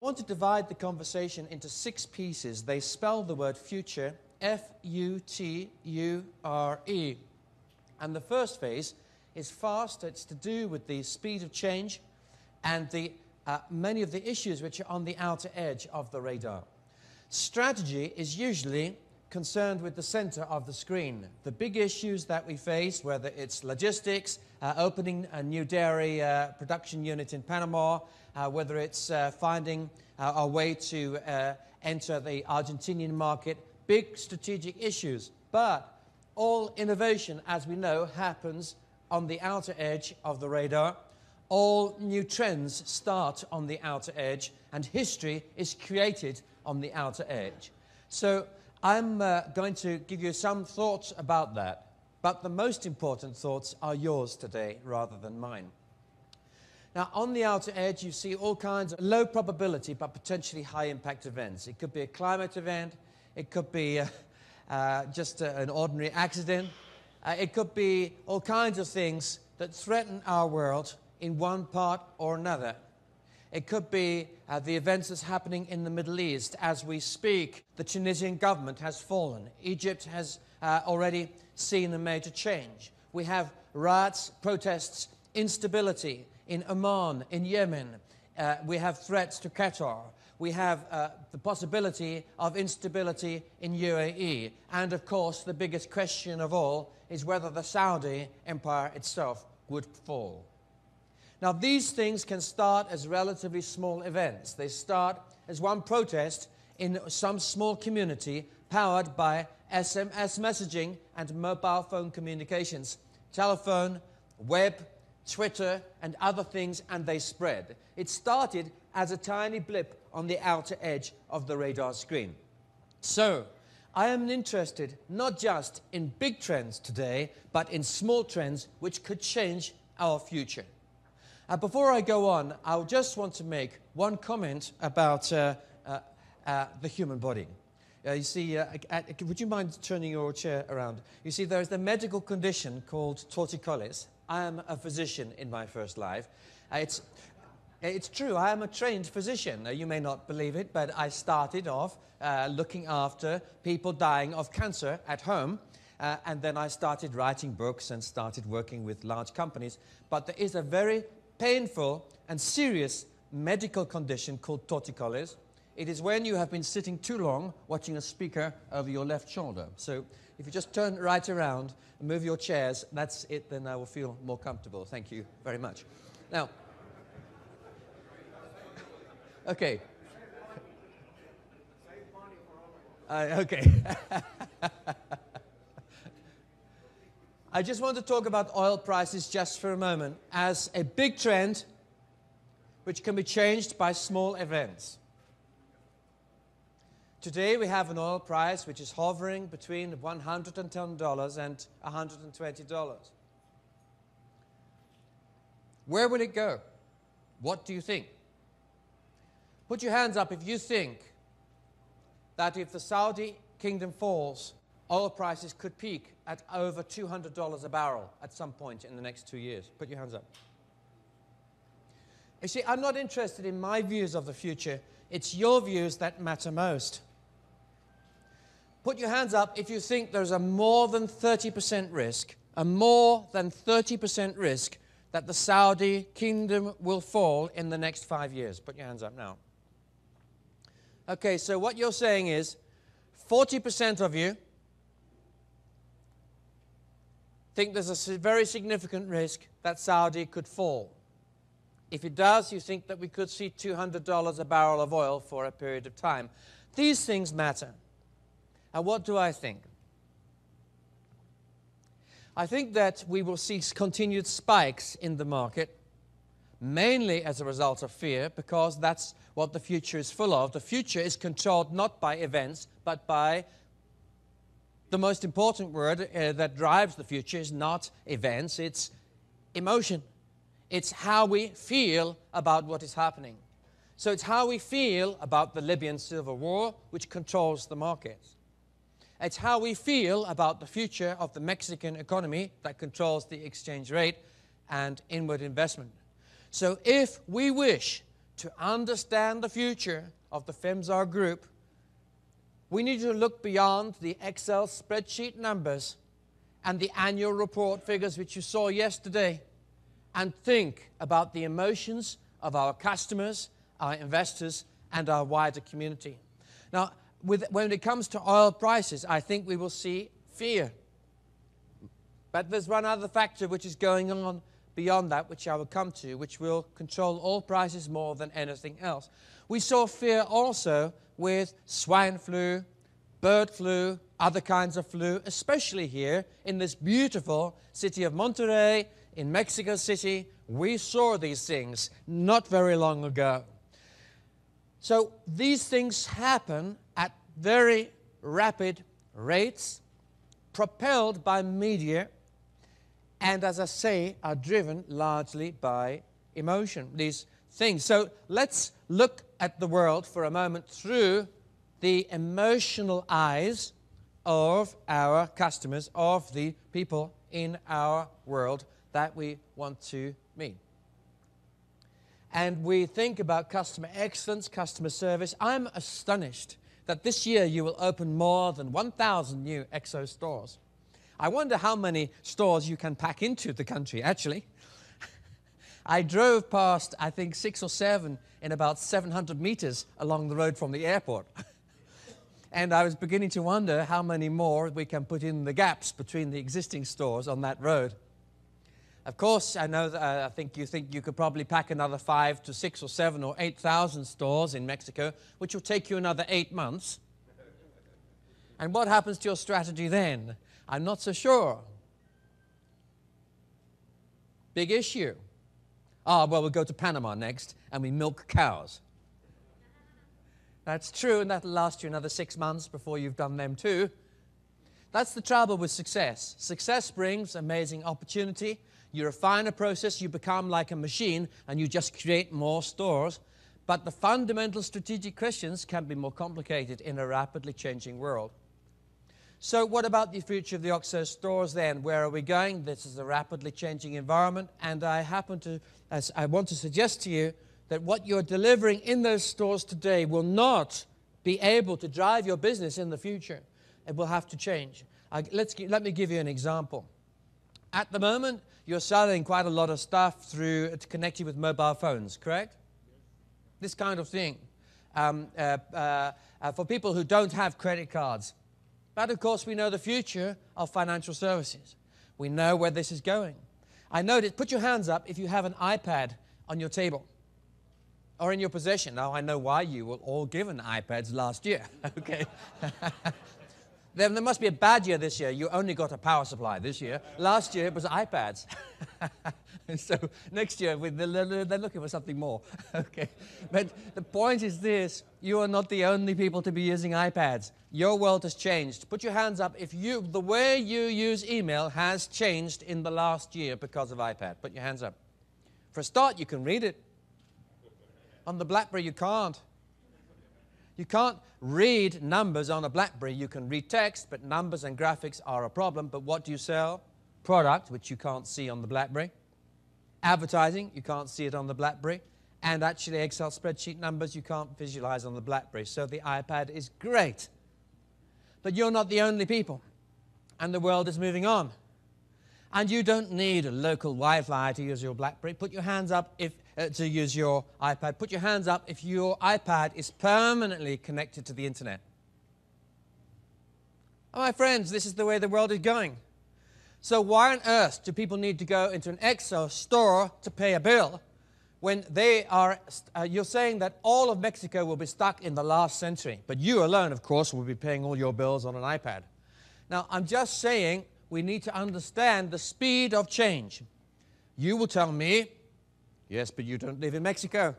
I want to divide the conversation into 6 pieces. They spell the word future, F-U-T-U-R-E. And the first phase is fast. It's to do with the speed of change and many of the issues which are on the outer edge of the radar. Strategy is usually concerned with the center of the screen. The big issues that we face, whether it's logistics, opening a new dairy production unit in Panama, whether it's finding our way to enter the Argentinian market, big strategic issues. But all innovation, as we know, happens on the outer edge of the radar. All new trends start on the outer edge, and history is created on the outer edge. So I'm going to give you some thoughts about that, but the most important thoughts are yours today rather than mine. Now, on the outer edge, you see all kinds of low probability but potentially high impact events. It could be a climate event, it could be just an ordinary accident, it could be all kinds of things that threaten our world in one part or another. It could be the events that's happening in the Middle East. As we speak, the Tunisian government has fallen. Egypt has already seen a major change. We have riots, protests, instability in Oman, in Yemen. We have threats to Qatar. We have the possibility of instability in UAE. And of course, the biggest question of all is whether the Saudi empire itself would fall. Now, these things can start as relatively small events. They start as one protest in some small community powered by SMS messaging and mobile phone communications, telephone, web, Twitter, and other things, and they spread. It started as a tiny blip on the outer edge of the radar screen. So, I am interested not just in big trends today, but in small trends which could change our future. Before I go on, I just want to make one comment about the human body. You see, would you mind turning your chair around? You see, there is the medical condition called Torticollis. I am a physician in my first life. It's true, I am a trained physician. You may not believe it, but I started off looking after people dying of cancer at home. And then I started writing books and started working with large companies. But there is a very painful and serious medical condition called torticollis. It is when you have been sitting too long watching a speaker over your left shoulder. So if you just turn right around and move your chairs, that's it, then I will feel more comfortable. Thank you very much. Now, okay. Okay. I just want to talk about oil prices just for a moment as a big trend which can be changed by small events. Today we have an oil price which is hovering between $110 and $120. Where will it go? What do you think? Put your hands up if you think that if the Saudi kingdom falls, oil prices could peak at over $200 a barrel at some point in the next 2 years. Put your hands up. You see, I'm not interested in my views of the future. It's your views that matter most. Put your hands up if you think there's a more than 30% risk, that the Saudi kingdom will fall in the next 5 years. Put your hands up now. Okay, so what you're saying is 40% of you think there's a very significant risk that Saudi could fall. If it does, you think that we could see $200 a barrel of oil for a period of time. These things matter. And what do I think? I think that we will see continued spikes in the market, mainly as a result of fear, because that's what the future is full of. The future is controlled not by events, but by the most important word that drives the future is not events, it's emotion. It's how we feel about what is happening. So it's how we feel about the Libyan civil war, which controls the markets. It's how we feel about the future of the Mexican economy that controls the exchange rate and inward investment. So if we wish to understand the future of the FEMSAR group, we need to look beyond the Excel spreadsheet numbers and the annual report figures which you saw yesterday, and think about the emotions of our customers, our investors, and our wider community. Now, when it comes to oil prices, I think we will see fear. But there's one other factor which is going on beyond that, which I will come to, which will control oil prices more than anything else. We saw fear also with swine flu, bird flu, other kinds of flu, especially here in this beautiful city of Monterrey, in Mexico City. We saw these things not very long ago. So these things happen at very rapid rates, propelled by media, and as I say, are driven largely by emotion, these things. So let's look at the world for a moment through the emotional eyes of our customers, of the people in our world that we want to meet. And we think about customer excellence, customer service. I'm astonished that this year you will open more than 1,000 new EXO stores. I wonder how many stores you can pack into the country, actually. I drove past, I think, 6 or 7 in about 700 meters along the road from the airport. And I was beginning to wonder how many more we can put in the gaps between the existing stores on that road. Of course, I know that I think you could probably pack another 5 to 6 or 7 or 8,000 stores in Mexico, which will take you another 8 months. And what happens to your strategy then? I'm not so sure. Big issue. Well, we'll go to Panama next, and we milk cows. That's true, and that'll last you another 6 months before you've done them too. That's the trouble with success. Success brings amazing opportunity. You refine a process, you become like a machine, and you just create more stores. But the fundamental strategic questions can be more complicated in a rapidly changing world. So what about the future of the OXO stores then? Where are we going? This is a rapidly changing environment, and I want to suggest to you that what you're delivering in those stores today will not be able to drive your business in the future. It will have to change. Let me give you an example. At the moment, you're selling quite a lot of stuff to connect you with mobile phones, correct? This kind of thing. For people who don't have credit cards. But of course, we know the future of financial services. We know where this is going. I noticed, put your hands up if you have an iPad on your table or in your possession. Now, I know why you were all given iPads last year. Okay. There must be a bad year this year. You only got a power supply this year. Last year, it was iPads. So next year, they're looking for something more. Okay. But the point is this. You are not the only people to be using iPads. Your world has changed. Put your hands up if the way you use email has changed in the last year because of iPad. Put your hands up. For a start, you can read it. On the BlackBerry, you can't. You can't read numbers on a BlackBerry. You can read text, but numbers and graphics are a problem. But what do you sell? Product, which you can't see on the BlackBerry. Advertising, you can't see it on the BlackBerry. And actually, Excel spreadsheet numbers, you can't visualize on the BlackBerry. So the iPad is great. But you're not the only people. And the world is moving on. And you don't need a local Wi-Fi to use your BlackBerry. Put your hands up to use your iPad. Put your hands up if your iPad is permanently connected to the internet. Oh, my friends, this is the way the world is going. So why on earth do people need to go into an Excel store to pay a bill when they are, you're saying that all of Mexico will be stuck in the last century, but you alone, of course, will be paying all your bills on an iPad. Now, I'm just saying we need to understand the speed of change. You will tell me, yes, but you don't live in Mexico.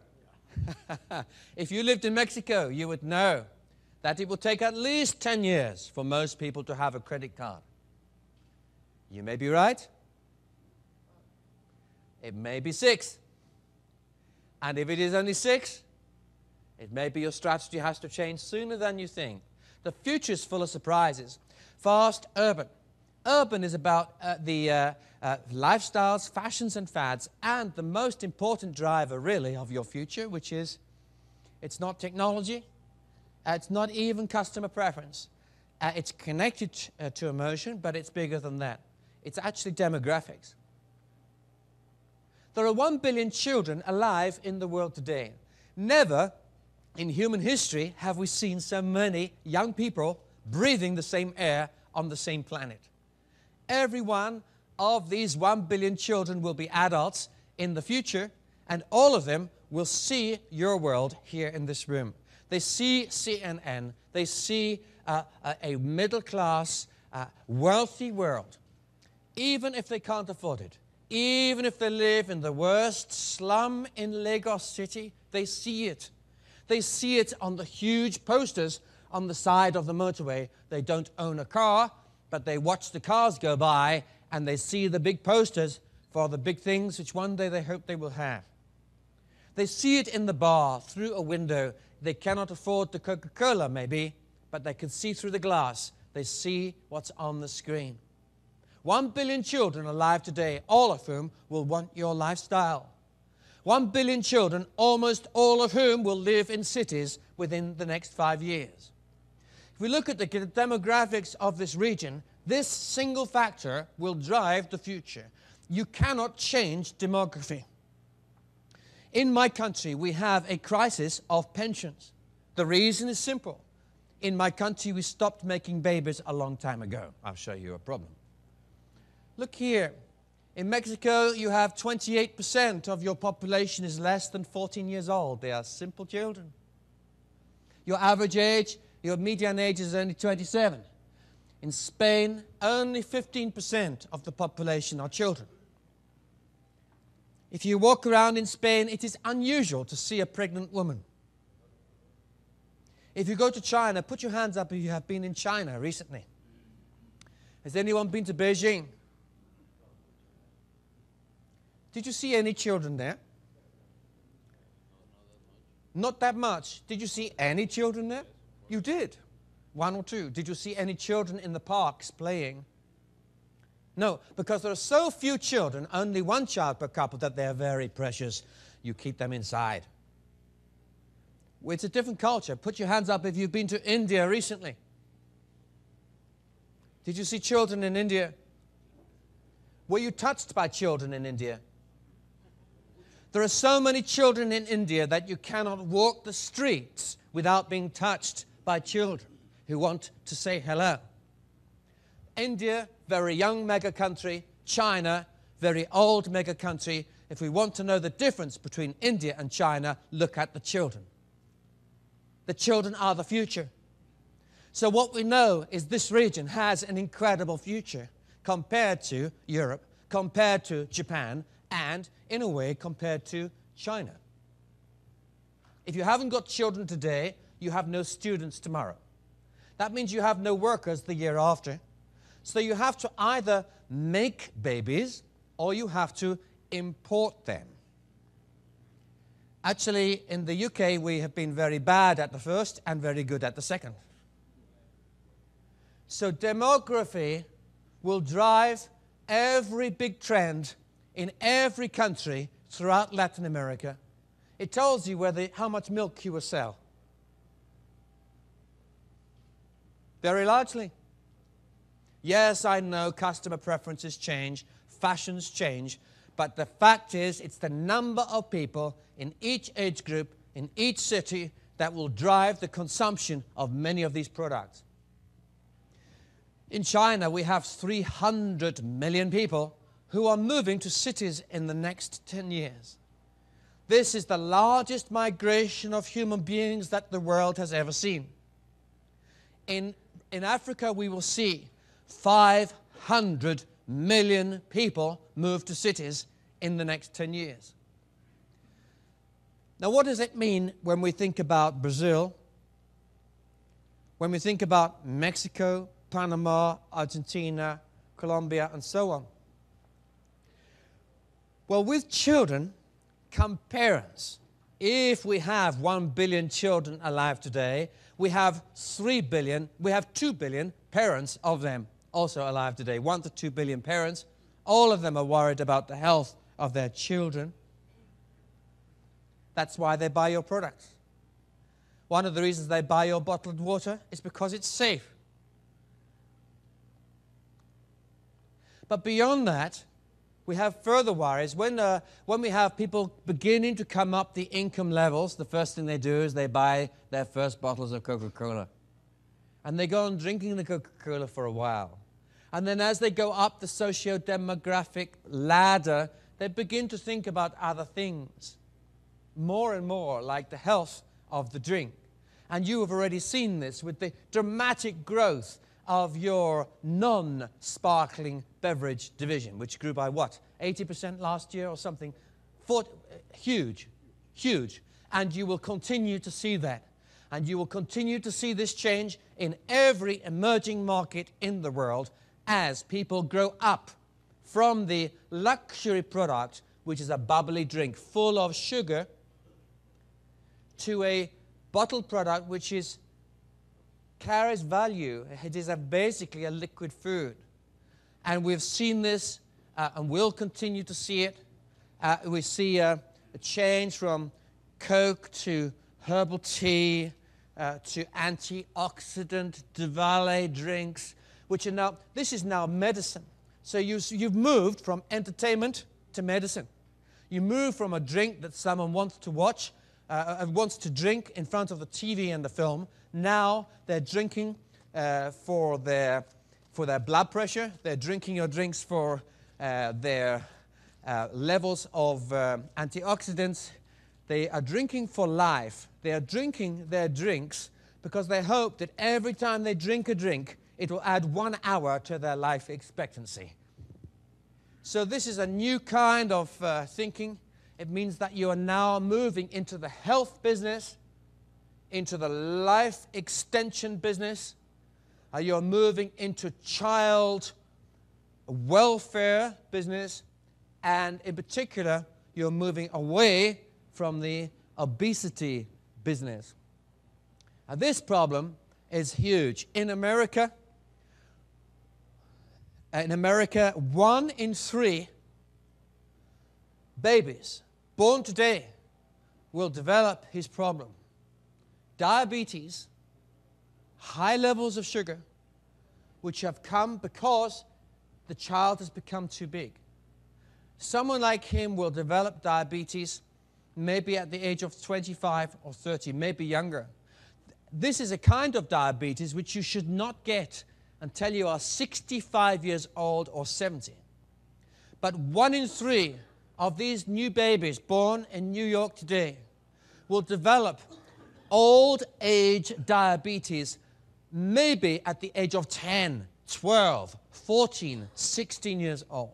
If you lived in Mexico, you would know that it will take at least 10 years for most people to have a credit card. You may be right. It may be 6. And if it is only 6, it may be your strategy has to change sooner than you think. The future is full of surprises. Fast urban. Urban is about the lifestyles, fashions and fads, and the most important driver really of your future, which is it's not technology, it's not even customer preference. It's connected to emotion, but it's bigger than that. It's actually demographics. There are 1 billion children alive in the world today. Never in human history have we seen so many young people breathing the same air on the same planet. Every one of these 1 billion children will be adults in the future, and all of them will see your world here in this room. They see CNN, they see a middle-class, wealthy world. Even if they can't afford it, even if they live in the worst slum in Lagos City, they see it. They see it on the huge posters on the side of the motorway. They don't own a car, but they watch the cars go by and they see the big posters for the big things which one day they hope they will have. They see it in the bar through a window. They cannot afford the Coca-Cola maybe, but they can see through the glass. They see what's on the screen. 1 billion children alive today, all of whom will want your lifestyle. 1 billion children, almost all of whom will live in cities within the next 5 years. If we look at the demographics of this region, this single factor will drive the future. You cannot change demography. In my country, we have a crisis of pensions. The reason is simple. In my country, we stopped making babies a long time ago. I'll show you a problem. Look here. In Mexico, you have 28% of your population is less than 14 years old. They are simple children. Your average age, your median age is only 27. In Spain, only 15% of the population are children. If you walk around in Spain, it is unusual to see a pregnant woman. If you go to China, put your hands up if you have been in China recently. Has anyone been to Beijing? Did you see any children there? Not that much. Did you see any children there? You did. 1 or 2. Did you see any children in the parks playing? No, because there are so few children, only 1 child per couple, that they are very precious. You keep them inside. It's a different culture. Put your hands up if you've been to India recently. Did you see children in India? Were you touched by children in India? There are so many children in India that you cannot walk the streets without being touched by children who want to say hello. India, very young mega country. China, very old mega country. If we want to know the difference between India and China, look at the children. The children are the future. So what we know is this region has an incredible future compared to Europe, compared to Japan, and in a way compared to China. If you haven't got children today, you have no students tomorrow. That means you have no workers the year after. So you have to either make babies or you have to import them. Actually, in the UK, we have been very bad at the first and very good at the second. So demography will drive every big trend in every country throughout Latin America. It tells you how much milk you will sell. Very largely. Yes, I know customer preferences change, fashions change, but the fact is it's the number of people in each age group, in each city, that will drive the consumption of many of these products. In China, we have 300 million people who are moving to cities in the next 10 years. This is the largest migration of human beings that the world has ever seen. In Africa, we will see 500 million people move to cities in the next 10 years. Now, what does it mean when we think about Brazil, when we think about Mexico, Panama, Argentina, Colombia, and so on? Well, with children come parents. If we have 1 billion children alive today, we have 2 billion parents of them also alive today. 1 to 2 billion parents All of them are worried about the health of their children. That's why they buy your products. One of the reasons they buy your bottled water is because it's safe. But beyond that, we have further worries. When we have people beginning to come up the income levels, the first thing they do is they buy their first bottles of Coca-Cola. And they go on drinking the Coca-Cola for a while. And then as they go up the socio-demographic ladder, they begin to think about other things, more and more, like the health of the drink. And you have already seen this with the dramatic growth of your non-sparkling beverage division, which grew by what, 80% last year or something? Huge, huge. And you will continue to see that. And you will continue to see this change in every emerging market in the world as people grow up from the luxury product, which is a bubbly drink full of sugar, to a bottled product which carries value. It is basically a liquid food. And we've seen this and will continue to see it. We see a change from Coke to herbal tea to antioxidant Diwali drinks, which are now, this is now medicine. So you've moved from entertainment to medicine. You move from a drink that someone wants to watch, wants to drink in front of the TV and the film. Now they're drinking for their blood pressure. They're drinking your drinks for their levels of antioxidants. They are drinking for life. They are drinking their drinks because they hope that every time they drink a drink, it will add 1 hour to their life expectancy. So this is a new kind of thinking. It means that you are now moving into the health business, into the life extension business. You're moving into child welfare business. And in particular, you're moving away from the obesity business. Now, this problem is huge. In America, 1 in 3 babies born today will develop his problem. Diabetes, high levels of sugar, which have come because the child has become too big. Someone like him will develop diabetes maybe at the age of 25 or 30, maybe younger. This is a kind of diabetes which you should not get until you are 65 years old or 70. But 1 in 3 of these new babies born in New York today will develop old age diabetes maybe at the age of 10, 12, 14, 16 years old.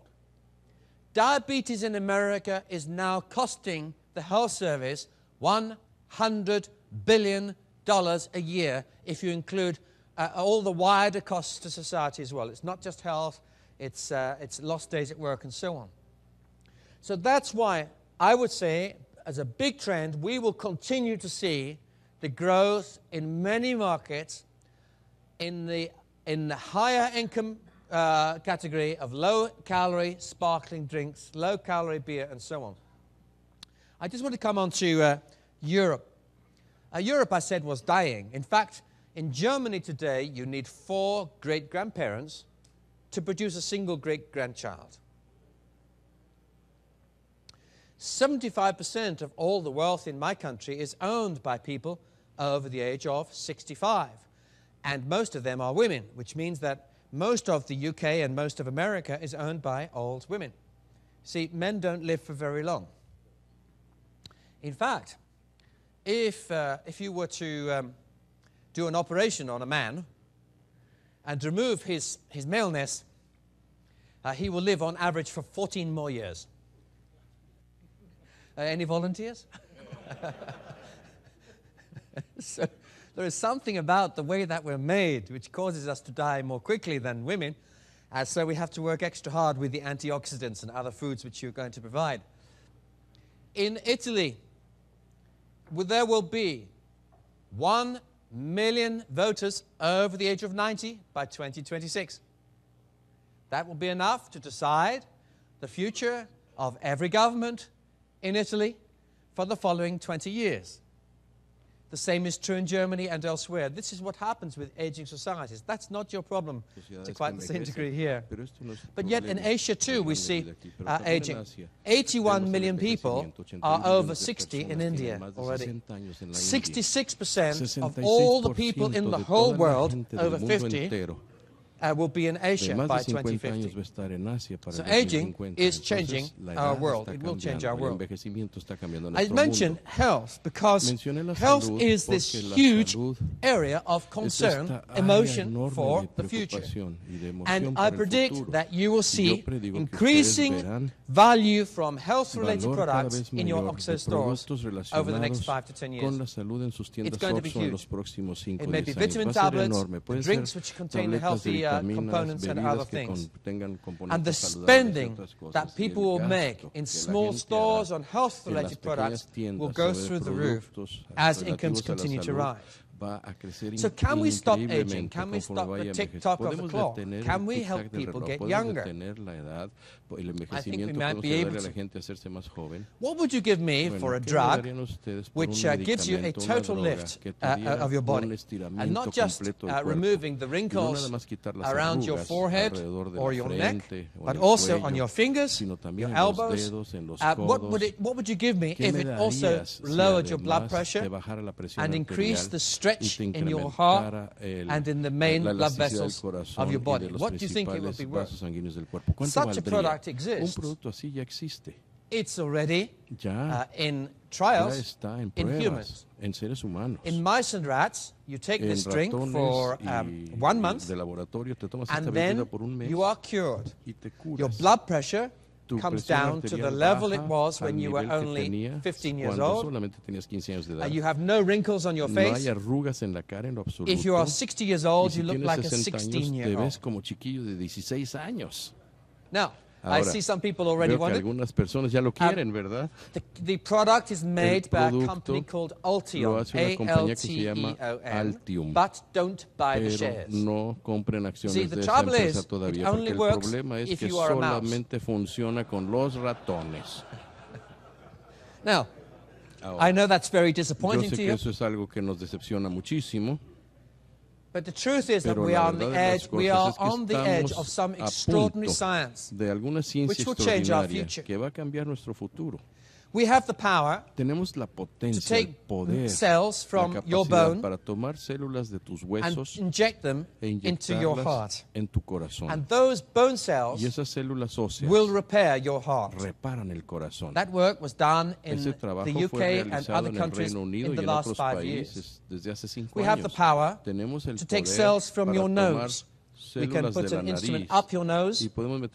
Diabetes in America is now costing the health service $100 billion a year if you include all the wider costs to society as well. It's not just health, it's lost days at work and so on. So that's why I would say, as a big trend, we will continue to see the growth in many markets in the higher income category of low-calorie sparkling drinks, low-calorie beer, and so on. I just want to come on to Europe. Europe, I said, was dying. In fact, in Germany today, you need 4 great-grandparents to produce a single great-grandchild. 75% of all the wealth in my country is owned by people over the age of 65. And most of them are women, which means that most of the UK and most of America is owned by old women. See, men don't live for very long. In fact, if you were to do an operation on a man and remove his maleness, he will live on average for 14 more years. Any volunteers? So there is something about the way that we're made which causes us to die more quickly than women. So we have to work extra hard with the antioxidants and other foods which you're going to provide. In Italy, there will be 1 million voters over the age of 90 by 2026. That will be enough to decide the future of every government in Italy for the following 20 years. The same is true in Germany and elsewhere. This is what happens with aging societies. That's not your problem to quite the same degree here. But yet in Asia too we see aging. 81 million people are over 60 in India already. 66% of all the people in the whole world over 50 will be in Asia by 2050. So aging is changing our world. It will change our world. I mentioned health because health is this huge area of concern, emotion for the future. And I predict that you will see increasing value from health-related products in your OXXO stores over the next 5 to 10 years. It's going to be huge. It may be vitamin tablets, drinks which contain the healthy components and other things. And the spending that people will make in small stores on health-related products will go through the roof as incomes continue to rise. So can we stop aging? Can we stop the tick-tock of the clock? Can we help people get younger? I think we might be able to. What would you give me for a drug which gives you a total lift of your body? And not just removing the wrinkles around your forehead or your neck, but also on your fingers, your elbows. What would you give me if it also lowered your blood pressure and increased the stretch in your heart and in the main blood vessels of your body? What do you think it would be worth? Such a product exists. It's already in trials in humans. In mice and rats, you take this drink for 1 month and then you are cured. Your blood pressure comes down to the level it was when you were only 15 years old. You have no wrinkles on your face. If you are 60 years old, you look like a 16-year-old. Now, I see some people already want it. The product is made by a company called Altion, A-L-T-E-O-N, but don't buy the shares. See, the trouble is, it only works if you are a mouse. Now, I know that's very disappointing to you. But the truth is that we are on the edge. We are on the edge of some extraordinary science which will change our future. We have the power to take cells from your bone and inject them into your heart. And those bone cells will repair your heart. That work was done in the UK and other countries in the last 5 years. We have the power to take cells from your nose. We can put an instrument up your nose,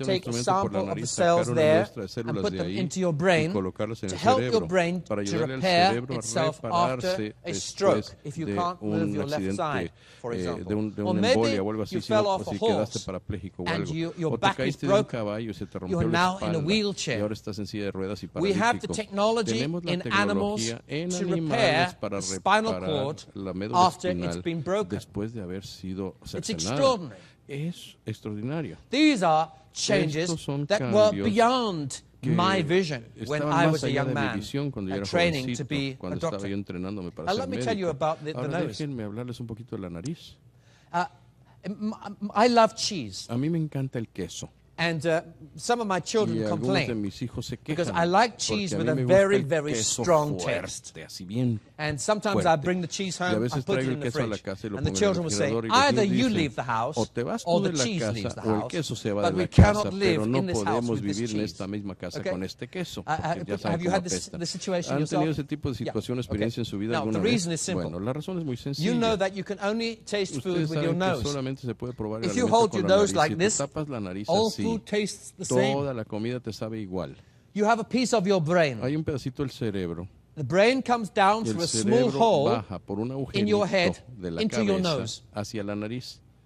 take a sample of the cells there, and put them into your brain to help your brain to repair itself after a stroke, if you can't move your left side, for example. Or maybe you fell off a horse and your back is broken. You are now in a wheelchair. We have the technology in animals to repair the spinal cord after it's been broken. It's extraordinary. These are changes that were beyond my vision when I was a young man training to be a doctor. Let me tell you about the nose. I love cheese. And some of my children complain because I like cheese with a very, very strong taste. And sometimes I bring the cheese home, I put it in the fridge, and the children will say, either you leave the house or the cheese leaves the house, but we cannot live in this house with this cheese. Okay. Have you had this situation yourself? Yeah. Okay. Now, the reason is simple. You know that you can only taste food with your nose. If you hold your nose like this, all food tastes the same. You have a piece of your brain. The brain comes down through a small hole in your head into your nose.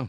Ah,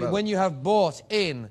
comprado. when you have bought in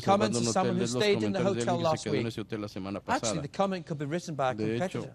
the comments reservando of un someone hotel, who los stayed in the comentarios de hotel alguien que last se quedó en week. ese hotel la semana Actually, pasada. the comment could be written by a De hecho, competitor.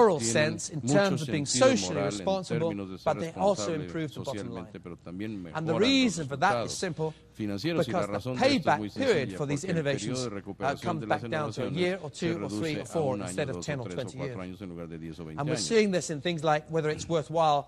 moral tienen sense in mucho terms of being sentido socially moral en responsible, términos de ser but they also responsable improve the bottom line. socialmente, pero también And the mejoran los reason for that is resultados simple, financieros, y la because the razón de esto es muy payback period sencilla, for these porque el periodo innovations de recuperación comes de las back down to a innovaciones year or se 2 or 3 reduce or a 4 un año, instead of 2 10 o or 3 o 20 4 years. años en lugar de 10 o 20 And we're años. seeing this in things like whether it's worthwhile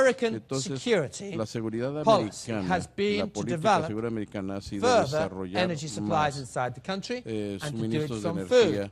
American Entonces, security la seguridad policy americana, has la been to política develop segura americana ha sido further desarrollar energy supplies más inside the country and to do it suministros de from energía food.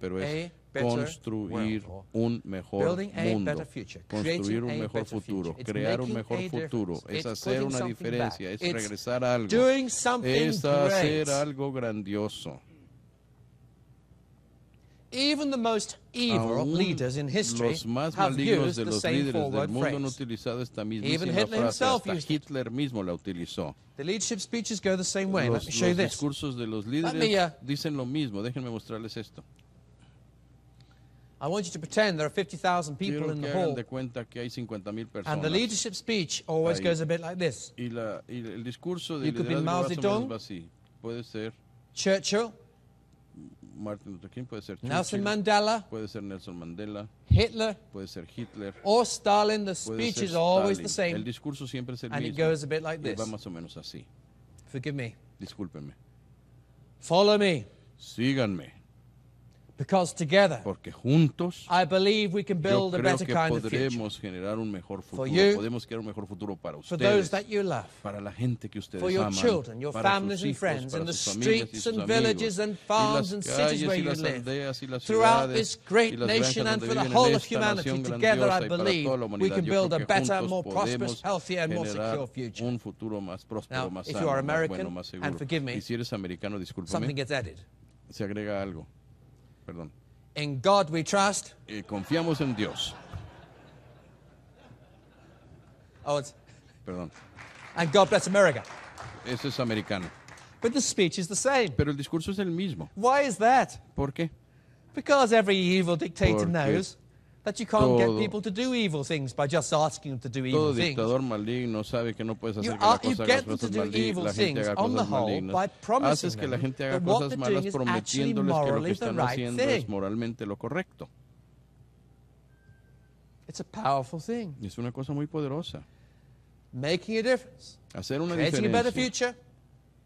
pero a es better construir world, or un mejor building a mundo, better future, construir creating un a mejor better futuro, future. It's crear un making mejor a futuro, difference. es It's hacer putting una something diferencia, back. es It's regresar algo, doing something es hacer great. algo grandioso. Even the most evil Aún leaders in history los más have malignos used de the los same líderes del four-word mundo han phrase. utilizado esta Even mismísima Hitler frase, himself hasta used it. Hitler mismo la utilizó. The leadership speeches go the same way. Let me show you Los this. discursos de los me, líderes dicen lo mismo. Déjenme mostrarles esto. I want you to pretend there are 50,000 people Quiero in que the hagan hall, de cuenta que hay 50,000 and the personas. leadership speech always Ahí. goes a bit like this. Y el discurso de You could be liderazgo Mao más o Zedong. menos va así. Puede ser Churchill, Martin Luther King, puede ser Nelson Churchill, Mandela, puede ser Nelson Mandela, Hitler, puede ser Hitler, or Stalin. The puede speech ser is always Stalin. the same, El discurso siempre es el and it mismo. goes a bit like Y va this. más o menos así. Forgive me. Discúlpenme. Follow me, Síganme, because together porque juntos I believe we can yo build a creo better que kind of future podremos generar un mejor futuro. you, Podemos crear un mejor futuro para for those ustedes, that you love, para la gente que ustedes for your aman, children, your para families sus and hijos, friends, para in the sus familias y streets sus and amigos, villages and y farms las and cities calles where y you las live. aldeas y las Throughout ciudades this great y las nation granjas and donde for the viven whole en of esta humanity, nación together I grandiosa y para believe toda la we humanidad. can Yo build creo a que better, juntos more prosperous, podemos healthier and more generar secure future. un futuro más próspero, Now, más if sano, you are más American, bueno, más seguro. and forgive me, Y si eres americano, something discúlpame, gets added. se agrega algo. Perdón. In God we trust. Confiamos en Dios. Oh, it's, Perdón. and God bless America. Eso es americano. But the speech is the same. Pero el discurso es el mismo. Why is that? ¿Por qué? Because every evil dictator Porque knows that you can't get todo- people to do evil things by just asking them to do evil Todo things. dictador maligno sabe que no puedes hacer You que la get cosa haga them to cosas do evil la gente things haga on the cosas whole malignas. by promising Haces que la them gente haga that what cosas they're malas doing is actually prometiéndoles que lo morally que the están right haciendo es thing. moralmente lo correcto. It's a powerful thing. Es una cosa muy poderosa. Making a difference. Hacer una Creating a better diferencia. future.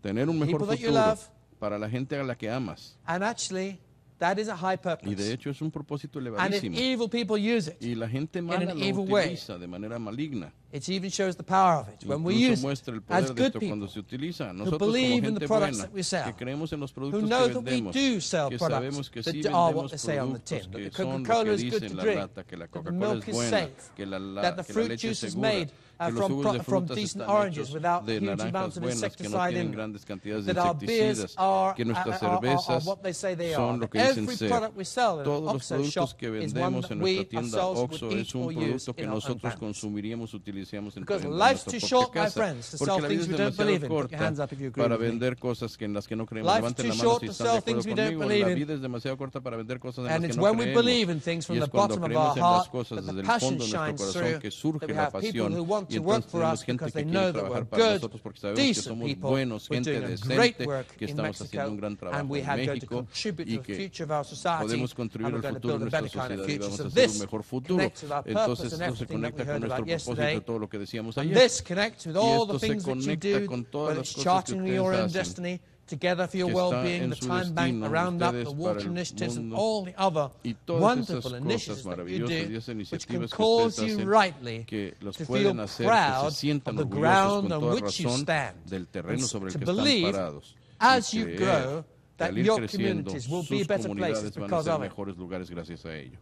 Tener un mejor people that you futuro love. para la gente a la que amas. And actually, that is a high Y de purpose. hecho es un propósito And if elevadísimo. evil people use it, Y la gente mala an lo evil way, utiliza de manera maligna. it even shows the power of it. When we Incluso use it muestra el as poder de good esto people cuando se utiliza. Nosotros como believe in the gente products buena, that we sell, que creemos en los who productos know que that we vendemos, do sell que products sabemos que sí that are what vendemos they say on the productos tin, that que the son lo Coca-Cola que is dice good en to la drink, lata, que la that the Coca-Cola milk es is buena, safe, que la that the que la fruit leche es juice is segura, made que los from jugos de from frutas decent están oranges hechos without de huge naranjas amounts of buenas, que no insecticide in tienen them, grandes cantidades de that our beers insecticidas, are, que nuestras are cervezas what they say they are. son lo That que dicen every ser. product we sell in Todos an los OXXO productos shop que is one vendemos that en we nuestra tienda ourselves OXXO would es eat un or use producto que in our own nosotros families. consumiríamos, utilizamos en Because nuestra life's too propia short, my casa. friends, to Porque sell la vida things es we don't believe demasiado in. Put your hands corta up if you agree para with me. vender cosas que en las que no creemos. Life's Levanten too la mano short si to están de sell acuerdo things we don't conmigo. believe La in. vida es demasiado corta para vender cosas en And las it's que no when we believe in creemos. things from Y the es cuando bottom of creemos our en las heart cosas that desde the el passion fondo de nuestro shines corazón through, que that surge we la have people pasión. who want Y to work entonces for tenemos us gente because que they quiere know that we're trabajar para good, nosotros porque sabemos que decent somos people. buenos, We're gente doing a great decente, work que in estamos haciendo un Mexico, gran trabajo and we en are going to México contribute y to the que future of our society, podemos and contribuir we're al going to futuro build de a nuestra better kind of sociedad y future. vamos So a hacer un this mejor futuro. connects with our purpose Entonces and esto se everything that we conecta con heard nuestro about propósito yesterday. de todo lo que decíamos And ayer. this connects with all the esto se things that you conecta do, con todas whether las it's cosas que charting your ustedes own hacen, destiny, Together for Your que está Well-Being, en the su Time Bank, destino, the Roundup, ustedes the para water el initiatives, and mundo, all the other y todas wonderful esas initiatives cosas that you maravillosas y do, esas which can iniciativas que cause ustedes you hacen, rightly que los to pueden feel hacer que proud se sientan of the orgullosos ground con on toda which you razón stand, del terreno and sobre el to que están believe parados. as Y you creer grow que that al ir your creciendo, communities will be sus better places comunidades van a because ser of it. mejores lugares gracias a ello.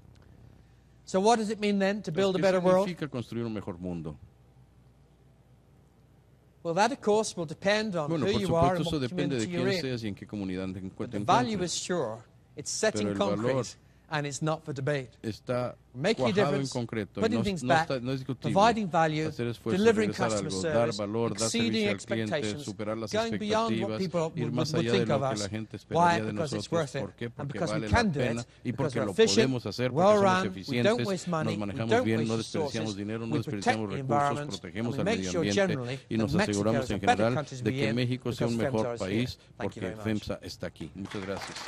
So what does it mean then to build a ¿Qué better world? significa construir un mejor mundo? Well, that of course will depend on Bueno, who por you are supuesto, and eso what depende de community you're quién in. seas y en qué comunidad te But the encuentres. value is sure. It's set Pero in el valor concrete, and it's not for debate. Está Making a cuajado en difference, concreto, y putting no, things no back, no es discutible. providing value, Hacer esfuerzos, delivering regresar customer algo, dar service, valor, dar exceeding servicio al cliente, expectations, superar las going beyond what expectativas, people ir would más allá de think of lo que us. la gente Why? esperaría de Because it's nosotros. worth it, ¿Por qué? and Porque because we vale la can do pena it, y because porque we're lo efficient, podemos hacer, well porque somos run, we don't eficientes, waste money, nos we manejamos don't bien, waste no desperdiciamos resources, dinero, no we protect desperdiciamos the recursos, environment, protegemos and we al make medio sure ambiente generally y that nos Mexico aseguramos is a en better general country to de be que in México sea un because mejor FEMSA is here. país Thank you porque very much. FEMSA está aquí. Muchas gracias.